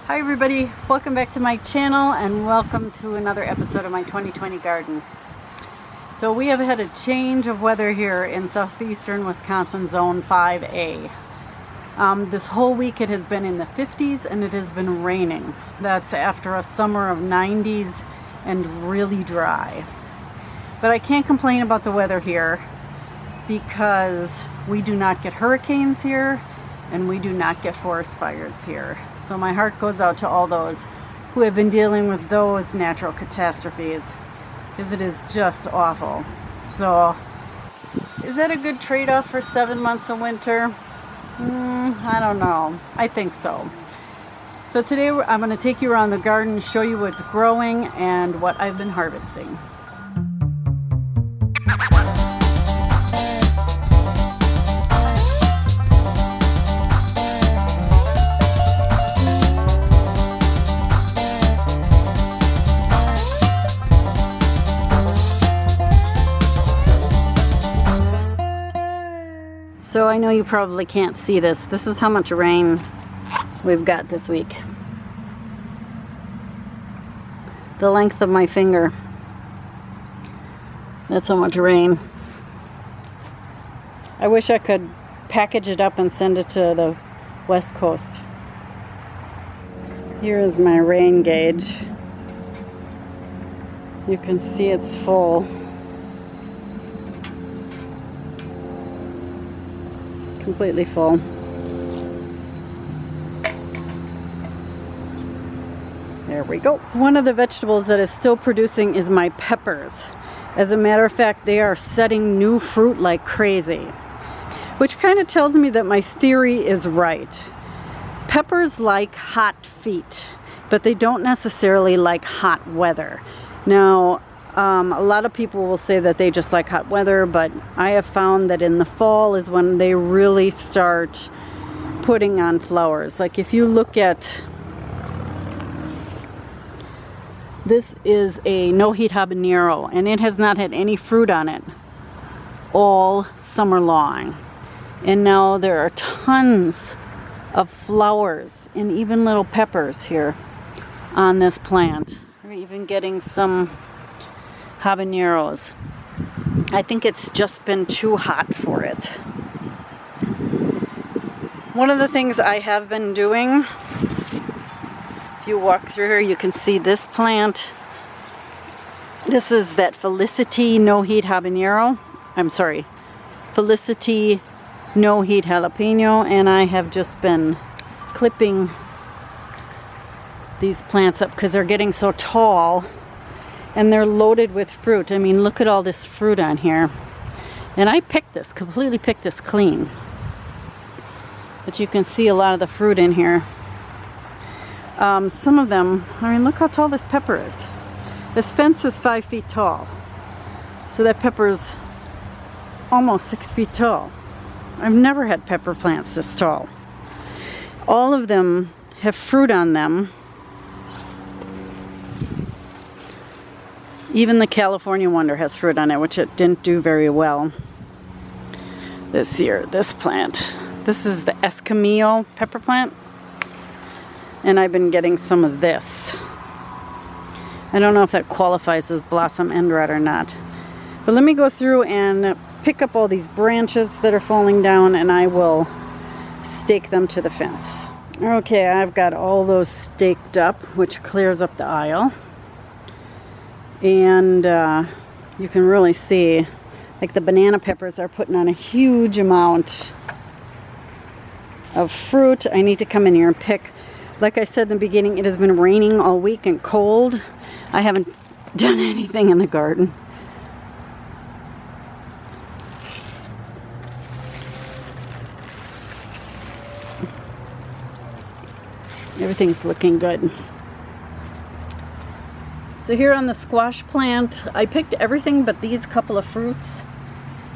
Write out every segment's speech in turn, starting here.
Hi everybody, welcome back to my channel and welcome to another episode of my 2020 garden. So we have had a change of weather here in southeastern Wisconsin, zone 5A. This whole week it has been in the 50s and it has been raining. That's after a summer of 90s and really dry. But I can't complain about the weather here because we do not get hurricanes here and we do not get forest fires here. So my heart goes out to all those who have been dealing with those natural catastrophes, because it is just awful. So is that a good trade-off for 7 months of winter? I don't know. I think so. So today I'm going to take you around the garden, show you what's growing and what I've been harvesting. So I know you probably can't see this. This is how much rain we've got this week. The length of my finger. That's how much rain. I wish I could package it up and send it to the West Coast. Here is my rain gauge. You can see it's full. Completely full. There we go. One of the vegetables that is still producing is my peppers. As a matter of fact, they are setting new fruit like crazy, which kind of tells me that my theory is right. Peppers like hot feet, but they don't necessarily like hot weather. Now, a lot of people will say that they just like hot weather, but I have found that in the fall is when they really start putting on flowers. Like if you look at, this is a no-heat habanero, and it has not had any fruit on it all summer long. And now there are tons of flowers and even little peppers here on this plant. We're even getting some habaneros. I think it's just been too hot for it. One of the things I have been doing, if you walk through here, you can see this plant. This is that Felicity no-heat habanero. I'm sorry, Felicity no-heat jalapeno, and I have just been clipping these plants up because they're getting so tall. And they're loaded with fruit. I mean, look at all this fruit on here. And I picked this, completely picked this clean. But you can see a lot of the fruit in here. Some of them, I mean, look how tall this pepper is. This fence is 5 feet tall. So that pepper's almost 6 feet tall. I've never had pepper plants this tall. All of them have fruit on them. Even the California Wonder has fruit on it, which it didn't do very well this year, this plant. This is the Escamillo pepper plant. And I've been getting some of this. I don't know if that qualifies as blossom end rot or not. But let me go through and pick up all these branches that are falling down, and I will stake them to the fence. Okay, I've got all those staked up, which clears up the aisle. And you can really see, like the banana peppers are putting on a huge amount of fruit. I need to come in here and pick. Like I said in the beginning, it has been raining all week and cold. I haven't done anything in the garden. Everything's looking good. So here on the squash plant, I picked everything but these couple of fruits,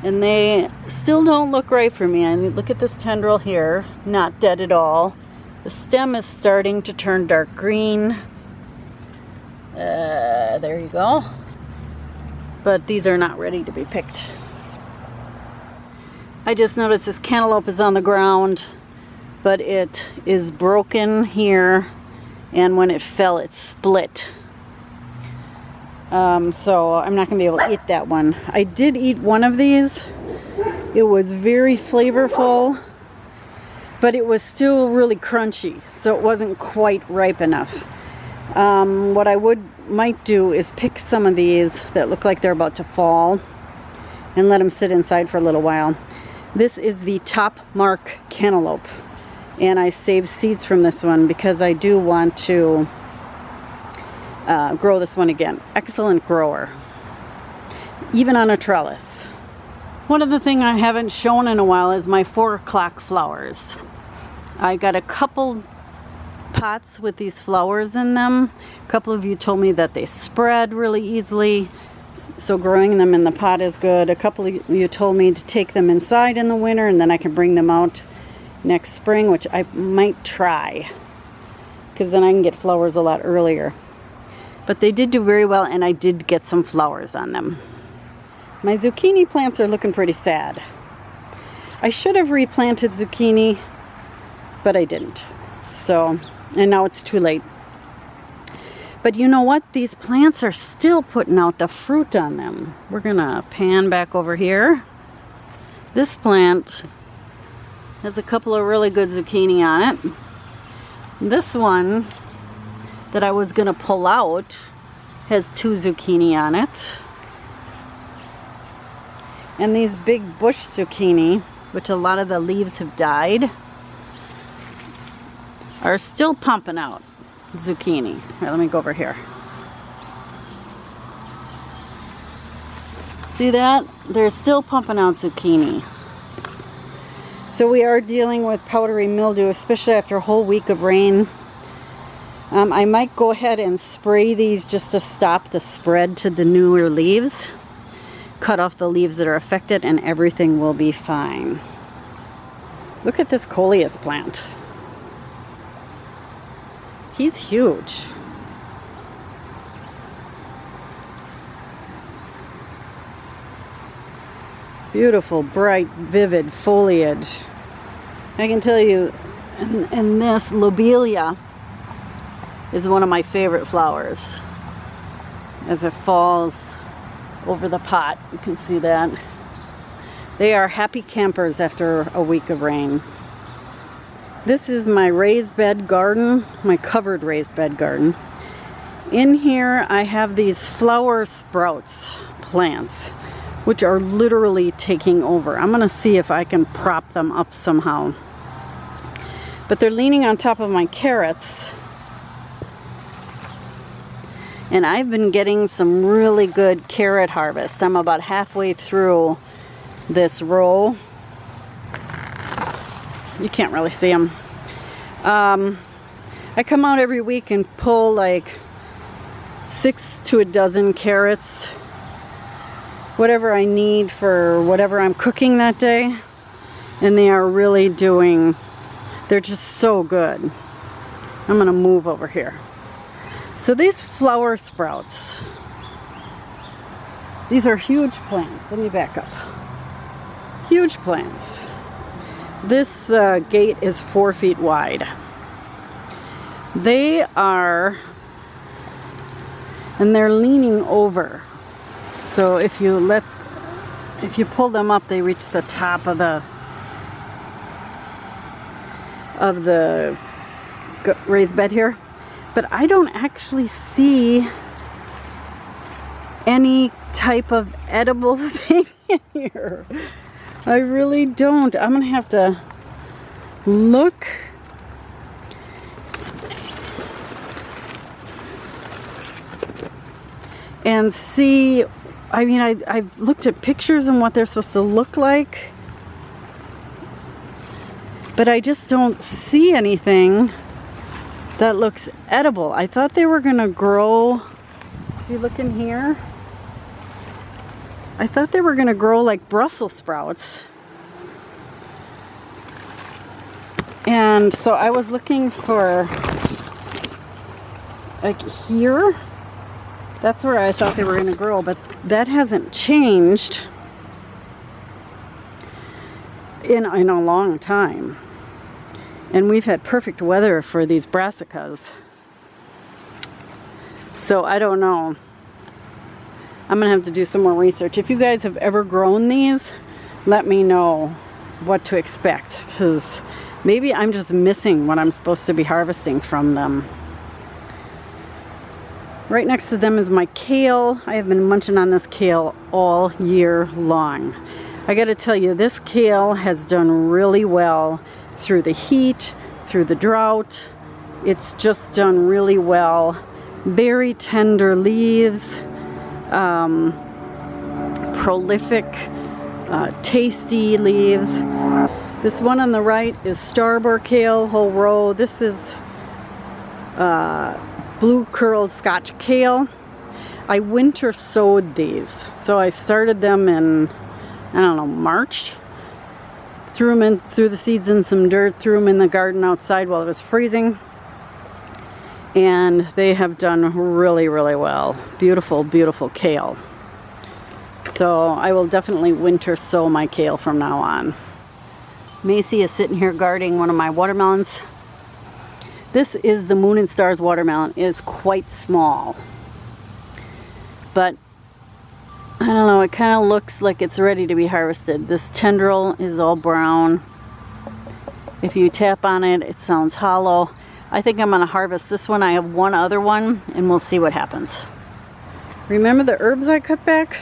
and they still don't look right for me. I mean, look at this tendril here, not dead at all. The stem is starting to turn dark green. There you go. But these are not ready to be picked. I just noticed this cantaloupe is on the ground, but it is broken here and when it fell, it split. So I'm not going to be able to eat that one. I did eat one of these. It was very flavorful, but it was still really crunchy, so it wasn't quite ripe enough. What I might do is pick some of these that look like they're about to fall and let them sit inside for a little while. This is the top Mark Cantaloupe, and I saved seeds from this one because I do want to grow this one again. Excellent grower, even on a trellis. One of the things I haven't shown in a while is my 4 o'clock flowers. I got a couple pots with these flowers in them. A couple of you told me that they spread really easily, so growing them in the pot is good. A couple of you told me to take them inside in the winter and then I can bring them out next spring, which I might try, because then I can get flowers a lot earlier. But they did do very well, and I did get some flowers on them. My zucchini plants are looking pretty sad. I should have replanted zucchini, but I didn't. So, and now it's too late. But you know what? These plants are still putting out the fruit on them. We're gonna pan back over here. This plant has a couple of really good zucchini on it. This one that I was gonna pull out has 2 zucchini on it. And these big bush zucchini, which a lot of the leaves have died, are still pumping out zucchini. All right, let me go over here. See that? They're still pumping out zucchini. So we are dealing with powdery mildew, especially after a whole week of rain. I might go ahead and spray these just to stop the spread to the newer leaves. Cut off the leaves that are affected and everything will be fine. Look at this Coleus plant. He's huge. Beautiful, bright, vivid foliage. I can tell you, and this lobelia is one of my favorite flowers. As it falls over the pot, you can see that. They are happy campers after a week of rain. This is my raised bed garden, my covered raised bed garden. In here I have these flower sprouts plants, which are literally taking over. I'm gonna see if I can prop them up somehow. But they're leaning on top of my carrots. And I've been getting some really good carrot harvest. I'm about halfway through this row. You can't really see them. I come out every week and pull like 6 to a dozen carrots, whatever I need for whatever I'm cooking that day. And they are really doing, they're just so good. I'm gonna move over here. So these flower sprouts, these are huge plants. Let me back up. Huge plants. This gate is 4 feet wide. They are, and they're leaning over. So if you pull them up, they reach the top of the raised bed here. But I don't actually see any type of edible thing in here. I really don't. I'm gonna have to look. And see, I mean, I've looked at pictures and what they're supposed to look like. But I just don't see anything that looks edible. I thought they were gonna grow, if you look in here, I thought they were gonna grow like Brussels sprouts. And so I was looking for, like here, that's where I thought they were gonna grow, but that hasn't changed in a long time. And we've had perfect weather for these brassicas. So I don't know. I'm gonna have to do some more research. If you guys have ever grown these, let me know what to expect, because maybe I'm just missing what I'm supposed to be harvesting from them. Right next to them is my kale. I have been munching on this kale all year long. I gotta tell you, this kale has done really well through the heat, through the drought. It's just done really well. Very tender leaves, prolific, tasty leaves. This one on the right is Starboard Kale, whole row. This is blue curled Scotch kale. I winter sowed these, so I started them in, I don't know, March. Threw the seeds in some dirt, threw them in the garden outside while it was freezing, and they have done really, really well. Beautiful, beautiful kale. So I will definitely winter sow my kale from now on. Macy is sitting here guarding one of my watermelons. This is the Moon and Stars watermelon. It is quite small, but I don't know, it kind of looks like it's ready to be harvested. This tendril is all brown. If you tap on it, it sounds hollow. I think I'm going to harvest this one. I have one other one, and we'll see what happens. Remember the herbs I cut back?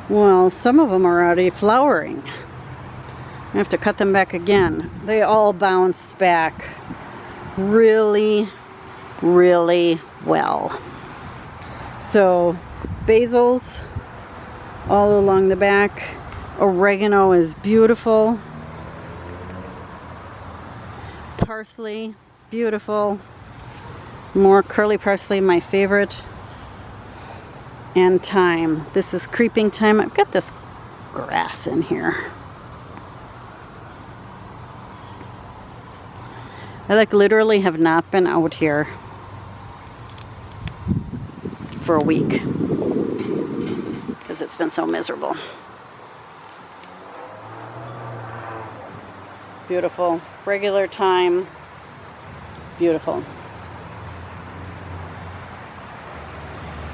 Well, some of them are already flowering. I have to cut them back again. They all bounced back really, really well. So basils all along the back. Oregano is beautiful. Parsley, beautiful. More curly parsley, my favorite. And thyme. This is creeping thyme. I've got this grass in here. I like literally have not been out here for a week because it's been so miserable. Beautiful. Regular thyme. Beautiful.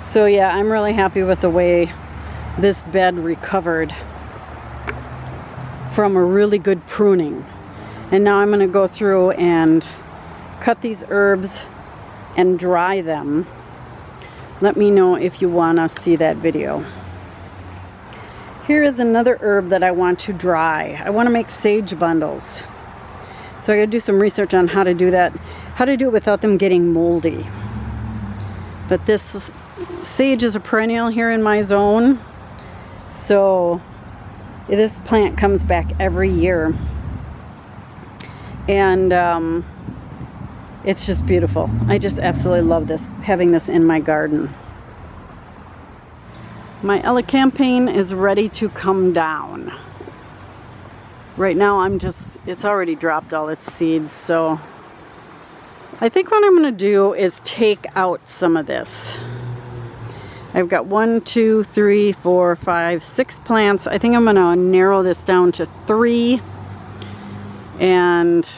So yeah, I'm really happy with the way this bed recovered from a really good pruning. And now I'm going to go through and cut these herbs and dry them. Let me know if you want to see that video. Here is another herb that I want to dry. I want to make sage bundles. So I got to do some research on how to do that, how to do it without them getting moldy. But this sage is a perennial here in my zone. So this plant comes back every year. And it's just beautiful. I just absolutely love this, having this in my garden. My elecampane is ready to come down. Right now it's already dropped all its seeds, so I think what I'm going to do is take out some of this. I've got 1, 2, 3, 4, 5, 6 plants. I think I'm going to narrow this down to 3. And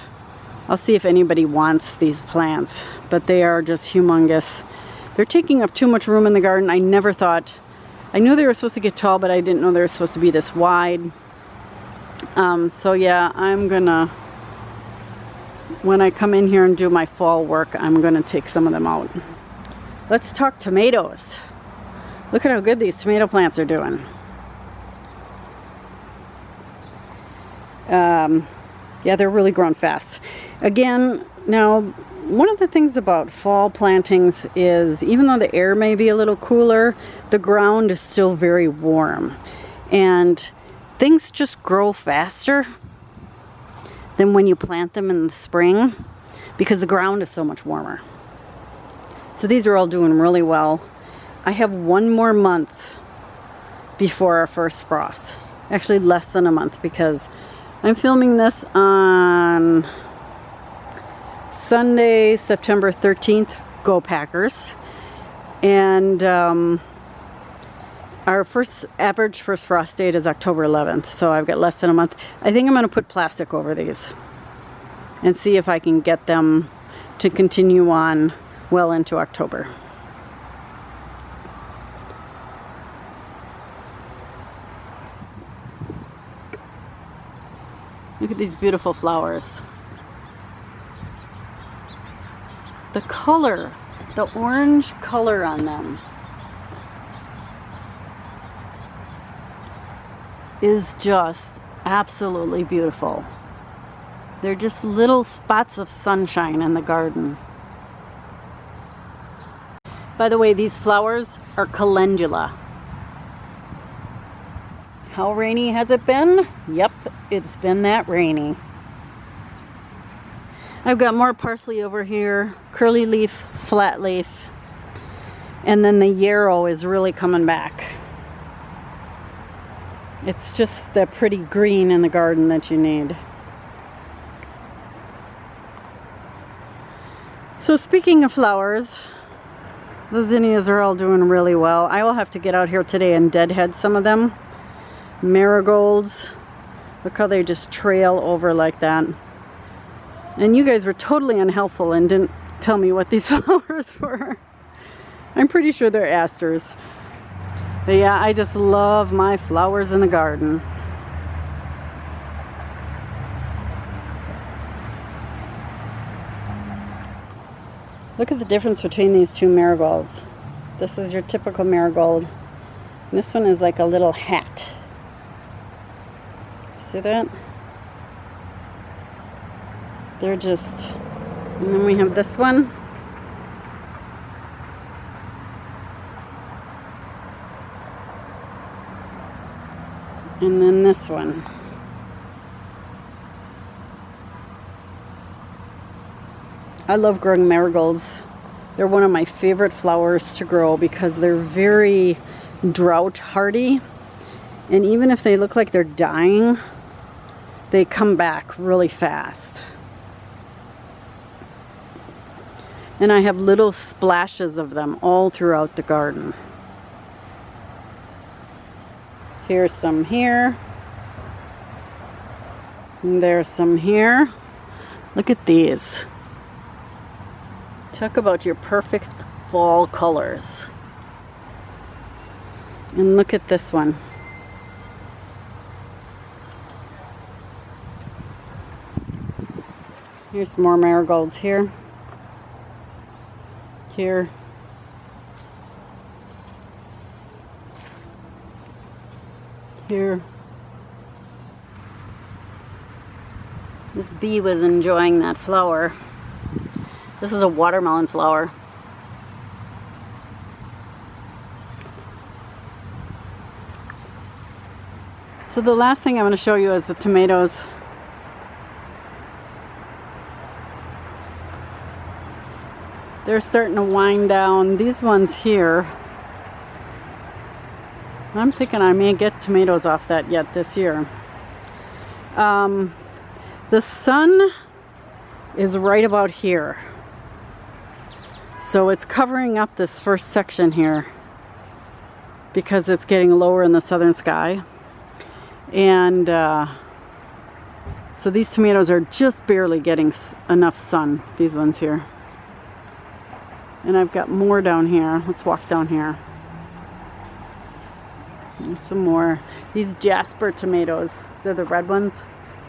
I'll see if anybody wants these plants, but they are just humongous. They're taking up too much room in the garden. I never thought, I knew they were supposed to get tall, but I didn't know they were supposed to be this wide. So yeah, I'm gonna, when I come in here and do my fall work, I'm gonna take some of them out. Let's talk tomatoes. Look at how good these tomato plants are doing. Yeah, they're really growing fast. Again, now, one of the things about fall plantings is even though the air may be a little cooler, the ground is still very warm. And things just grow faster than when you plant them in the spring because the ground is so much warmer. So these are all doing really well. I have 1 more month before our first frost. Actually, less than a month, because I'm filming this on Sunday, September 13th. Go Packers. And our average first frost date is October 11th, so I've got less than a month. I think I'm going to put plastic over these and see if I can get them to continue on well into October. Look at these beautiful flowers. The color, the orange color on them is just absolutely beautiful. They're just little spots of sunshine in the garden. By the way, these flowers are calendula. How rainy has it been? Yep, it's been that rainy. I've got more parsley over here, curly leaf, flat leaf, and then the yarrow is really coming back. It's just the pretty green in the garden that you need. So speaking of flowers, the zinnias are all doing really well. I will have to get out here today and deadhead some of them. Marigolds, look how they just trail over like that. And you guys were totally unhelpful and didn't tell me what these flowers were. I'm pretty sure they're asters. But yeah, I just love my flowers in the garden. Look at the difference between these two marigolds. This is your typical marigold. And this one is like a little hat. See that? They're just, and then we have this one. And then this one. I love growing marigolds. They're one of my favorite flowers to grow because they're very drought hardy. And even if they look like they're dying, they come back really fast. And I have little splashes of them all throughout the garden. Here's some here. And there's some here. Look at these. Talk about your perfect fall colors. And look at this one. Here's some more marigolds here. Here. Here. This bee was enjoying that flower. This is a watermelon flower. So the last thing I'm going to show you is the tomatoes. They're starting to wind down. These ones here, I'm thinking I may get tomatoes off that yet this year. The sun is right about here. So it's covering up this first section here because it's getting lower in the southern sky. And so these tomatoes are just barely getting enough sun, these ones here. And I've got more down here. Let's walk down here. There's some more. These Jasper tomatoes, they're the red ones,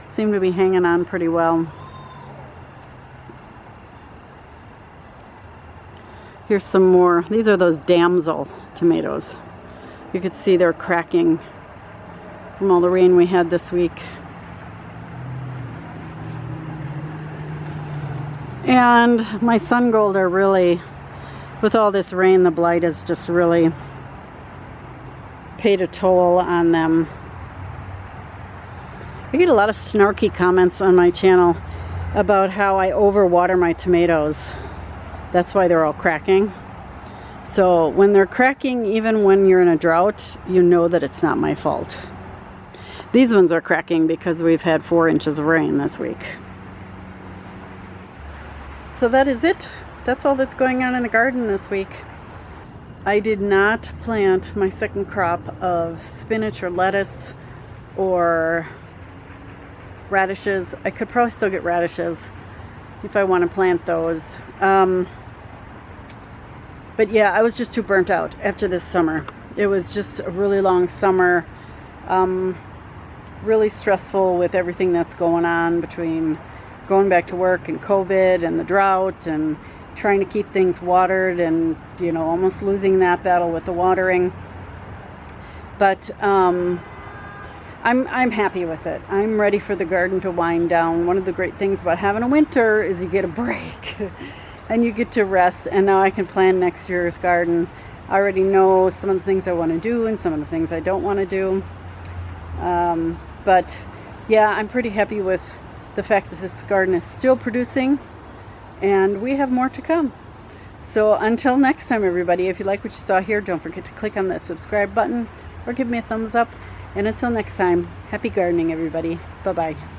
seem to be hanging on pretty well. Here's some more. These are those Damsel tomatoes. You could see they're cracking from all the rain we had this week. And my sun gold are really, with all this rain, the blight has just really paid a toll on them. I get a lot of snarky comments on my channel about how I overwater my tomatoes. That's why they're all cracking. So when they're cracking, even when you're in a drought, you know that it's not my fault. These ones are cracking because we've had 4 inches of rain this week. So that is it. That's all that's going on in the garden this week. I did not plant my second crop of spinach or lettuce or radishes. I could probably still get radishes if I want to plant those. But yeah, I was just too burnt out after this summer. It was just a really long summer, really stressful with everything that's going on between going back to work and COVID and the drought and trying to keep things watered and, you know, almost losing that battle with the watering. But I'm happy with it. I'm ready for the garden to wind down. One of the great things about having a winter is you get a break and you get to rest, and now I can plan next year's garden. I already know some of the things I want to do and some of the things I don't want to do. But yeah, I'm pretty happy with the fact that this garden is still producing, and we have more to come. So until next time, everybody, if you like what you saw here, don't forget to click on that subscribe button or give me a thumbs up. And until next time, happy gardening, everybody. Bye-bye.